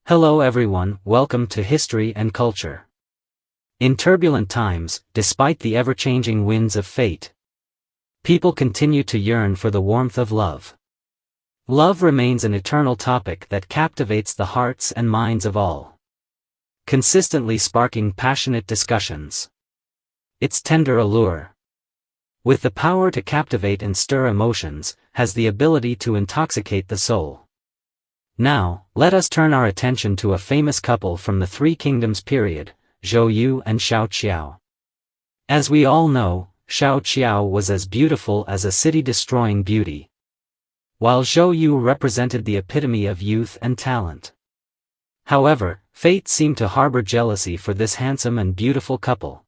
Hello everyone, welcome to History and Culture. In turbulent times, despite the ever-changing winds of fate, people continue to yearn for the warmth of love. Love remains an eternal topic that captivates the hearts and minds of all, consistently sparking passionate discussions. Its tender allure, with the power to captivate and stir emotions, has the ability to intoxicate the soul. Now, let us turn our attention to a famous couple from the Three Kingdoms period, Zhou Yu and Xiao Qiao. As we all know, Xiao Qiao was as beautiful as a city-destroying beauty, while Zhou Yu represented the epitome of youth and talent. However, fate seemed to harbor jealousy for this handsome and beautiful couple,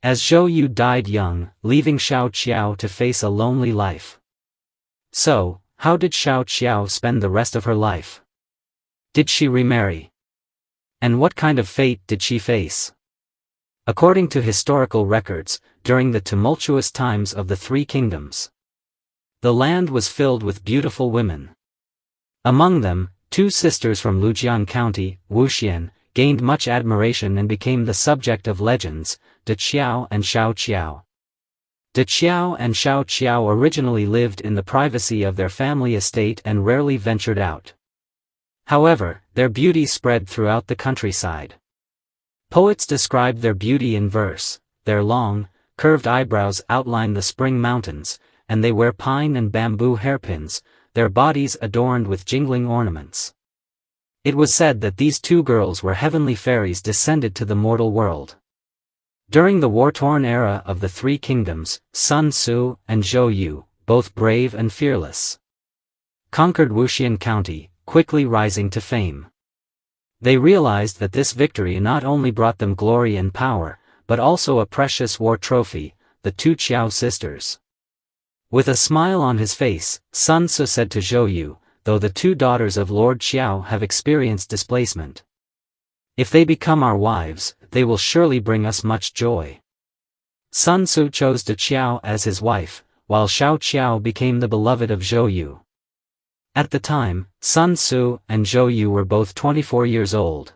as Zhou Yu died young, leaving Xiao Qiao to face a lonely life. So, how did Xiao Qiao spend the rest of her life? Did she remarry? And what kind of fate did she face? According to historical records, during the tumultuous times of the Three Kingdoms, the land was filled with beautiful women. Among them, two sisters from Lujian County, Wuxian, gained much admiration and became the subject of legends, De Qiao and Xiao Qiao. De Qiao and Xiao Qiao originally lived in the privacy of their family estate and rarely ventured out. However, their beauty spread throughout the countryside. Poets described their beauty in verse. Their long, curved eyebrows outline the spring mountains, and they wear pine and bamboo hairpins, their bodies adorned with jingling ornaments. It was said that these two girls were heavenly fairies descended to the mortal world. During the war-torn era of the Three Kingdoms, Sun Tzu and Zhou Yu, both brave and fearless, conquered Wuxian County, quickly rising to fame. They realized that this victory not only brought them glory and power, but also a precious war trophy, the two Qiao sisters. With a smile on his face, Sun Tzu said to Zhou Yu, "Though the two daughters of Lord Qiao have experienced displacement, if they become our wives, they will surely bring us much joy." Sun Tzu chose De Qiao as his wife, while Xiao Qiao became the beloved of Zhou Yu. At the time, Sun Tzu and Zhou Yu were both 24 years old,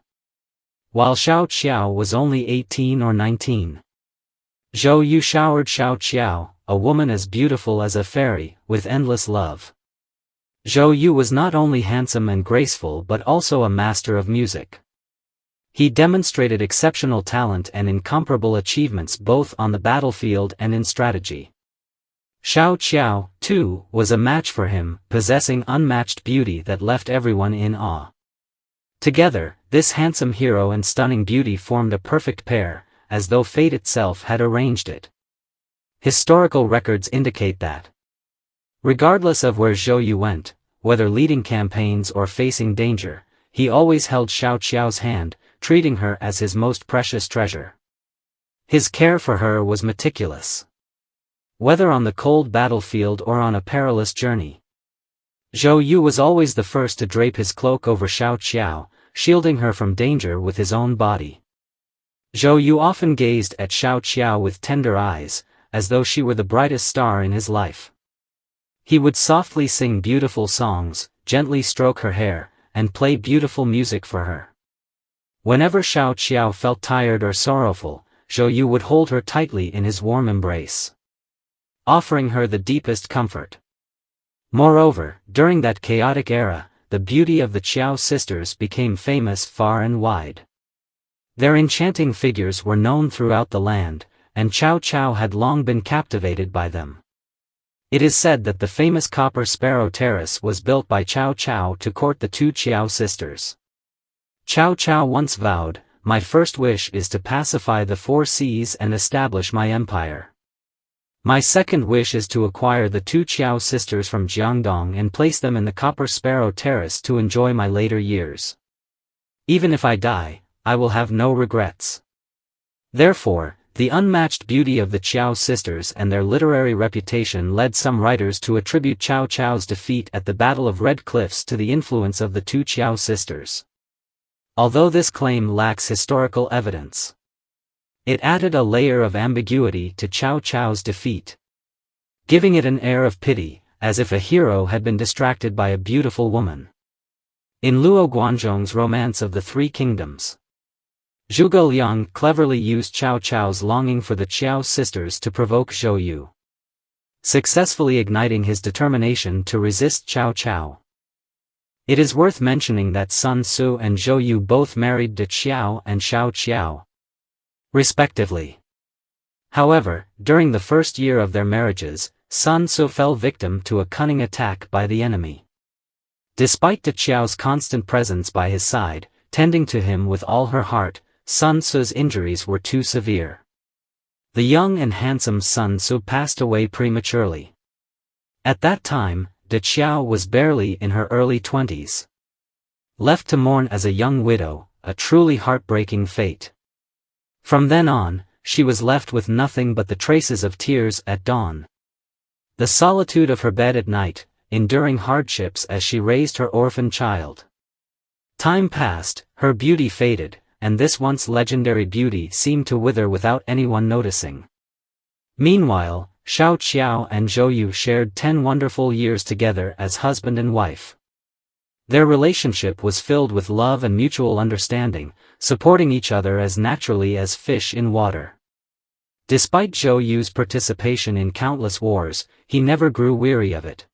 while Xiao Qiao was only 18 or 19. Zhou Yu showered Xiao Qiao, a woman as beautiful as a fairy, with endless love. Zhou Yu was not only handsome and graceful but also a master of music. He demonstrated exceptional talent and incomparable achievements both on the battlefield and in strategy. Xiao Qiao, too, was a match for him, possessing unmatched beauty that left everyone in awe. Together, this handsome hero and stunning beauty formed a perfect pair, as though fate itself had arranged it. Historical records indicate that, regardless of where Zhou Yu went, whether leading campaigns or facing danger, he always held Xiao Qiao's hand, treating her as his most precious treasure. His care for her was meticulous, whether on the cold battlefield or on a perilous journey. Zhou Yu was always the first to drape his cloak over Xiao Qiao, shielding her from danger with his own body. Zhou Yu often gazed at Xiao Qiao with tender eyes, as though she were the brightest star in his life. He would softly sing beautiful songs, gently stroke her hair, and play beautiful music for her. Whenever Xiao Qiao felt tired or sorrowful, Zhou Yu would hold her tightly in his warm embrace, offering her the deepest comfort. Moreover, during that chaotic era, the beauty of the Qiao sisters became famous far and wide. Their enchanting figures were known throughout the land, and Cao Cao had long been captivated by them. It is said that the famous Copper Terrace was built by Cao Cao to court the two Qiao sisters. Cao Cao once vowed, "My first wish is to pacify the four seas and establish my empire. My second wish is to acquire the two Qiao sisters from Jiaqing and place them in the Copper Terrace to enjoy my later years. Even if I die, I will have no regrets." Therefore, the unmatched beauty of the Qiao sisters and their literary reputation led some writers to attribute Cao Cao's defeat at the Battle of Red Cliffs to the influence of the two Qiao sisters. Although this claim lacks historical evidence, it added a layer of ambiguity to Cao Cao's defeat, giving it an air of pity, as if a hero had been distracted by a beautiful woman. In Luo Guanzhong's Romance of the Three Kingdoms, Zhuge Liang cleverly used Xiao Qiao's longing for the Qiao sisters to provoke Zhou Yu, successfully igniting his determination to resist Xiao Qiao. It is worth mentioning that Sun Ce and Zhou Yu both married De Qiao and Xiao Qiao, respectively. However, during the first year of their marriages, Sun Ce fell victim to a cunning attack by the enemy. Despite De Qiao's constant presence by his side, tending to him with all her heart, Sun Ce's injuries were too severe. The young and handsome Sun Ce passed away prematurely. At that time, De Qiao was barely in her early 20s. Left to mourn as a young widow, a truly heartbreaking fate. From then on, she was left with nothing but the traces of tears at dawn. The solitude of her bed at night, enduring hardships as she raised her orphan child. Time passed, her beauty faded, and this once legendary beauty seemed to wither without anyone noticing. Meanwhile, Xiao Qiao and Zhou Yu shared 10 wonderful years together as husband and wife. Their relationship was filled with love and mutual understanding, supporting each other as naturally as fish in water. Despite Zhou Yu's participation in countless wars, he never grew weary of it.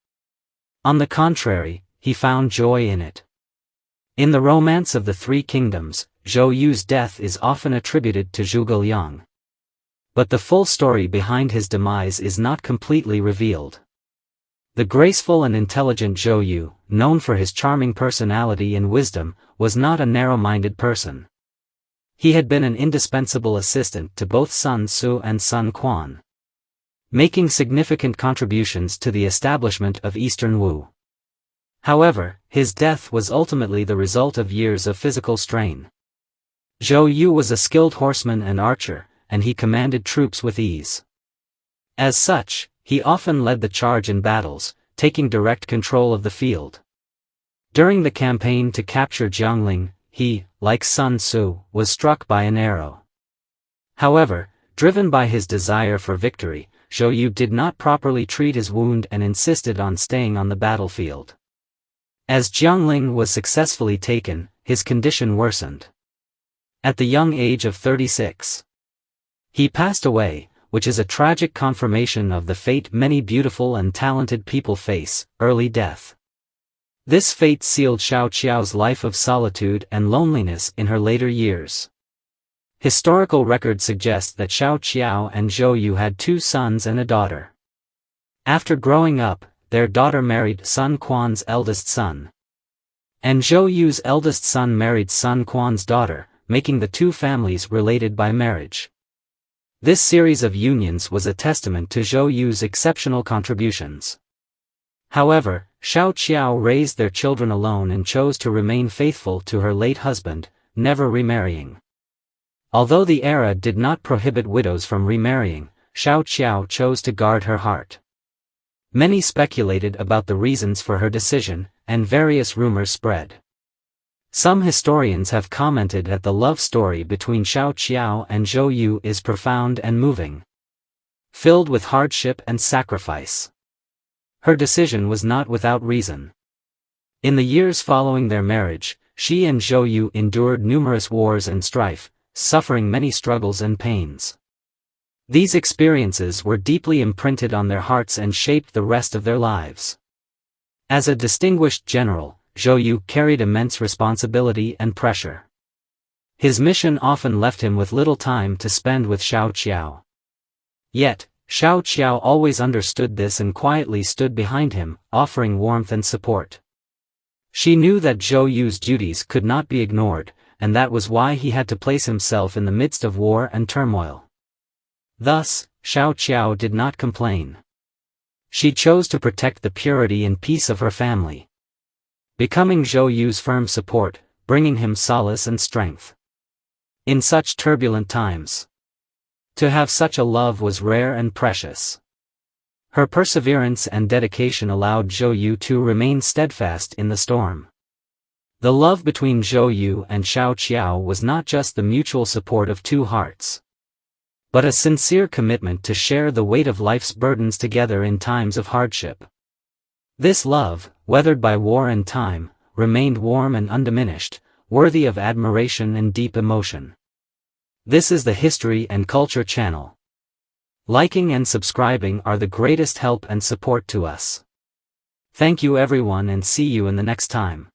On the contrary, he found joy in it. In the Romance of the Three Kingdoms, Zhou Yu's death is often attributed to Zhuge Liang. But the full story behind his demise is not completely revealed. The graceful and intelligent Zhou Yu, known for his charming personality and wisdom, was not a narrow-minded person. He had been an indispensable assistant to both Sun Ce and Sun Quan, making significant contributions to the establishment of Eastern Wu. However, his death was ultimately the result of years of physical strain. Zhou Yu was a skilled horseman and archer, and he commanded troops with ease. As such, he often led the charge in battles, taking direct control of the field. During the campaign to capture Jiaqing, he, like Sun Ce, was struck by an arrow. However, driven by his desire for victory, Zhou Yu did not properly treat his wound and insisted on staying on the battlefield. As Jiaqing was successfully taken, his condition worsened. At the young age of 36, he passed away, which is a tragic confirmation of the fate many beautiful and talented people face, early death. This fate sealed Xiao Qiao's life of solitude and loneliness in her later years. Historical records suggest that Xiao Qiao and Zhou Yu had 2 sons and a daughter. After growing up, their daughter married Sun Quan's eldest son. And Zhou Yu's eldest son married Sun Quan's daughter, making the 2 families related by marriage. This series of unions was a testament to Zhou Yu's exceptional contributions. However, Xiao Qiao raised their children alone and chose to remain faithful to her late husband, never remarrying. Although the era did not prohibit widows from remarrying, Xiao Qiao chose to guard her heart. Many speculated about the reasons for her decision, and various rumors spread. Some historians have commented that the love story between Xiao Qiao and Zhou Yu is profound and moving, filled with hardship and sacrifice. Her decision was not without reason. In the years following their marriage, she and Zhou Yu endured numerous wars and strife, suffering many struggles and pains. These experiences were deeply imprinted on their hearts and shaped the rest of their lives. As a distinguished general, Zhou Yu carried immense responsibility and pressure. His mission often left him with little time to spend with Xiao Qiao. Yet, Xiao Qiao always understood this and quietly stood behind him, offering warmth and support. She knew that Zhou Yu's duties could not be ignored, and that was why he had to place himself in the midst of war and turmoil. Thus, Xiao Qiao did not complain. She chose to protect the purity and peace of her family, becoming Zhou Yu's firm support, bringing him solace and strength. In such turbulent times, to have such a love was rare and precious. Her perseverance and dedication allowed Zhou Yu to remain steadfast in the storm. The love between Zhou Yu and Xiao Qiao was not just the mutual support of 2 hearts, but a sincere commitment to share the weight of life's burdens together in times of hardship. This love, weathered by war and time, remained warm and undiminished, worthy of admiration and deep emotion. This is the History and Culture channel. Liking and subscribing are the greatest help and support to us. Thank you everyone and see you in the next time.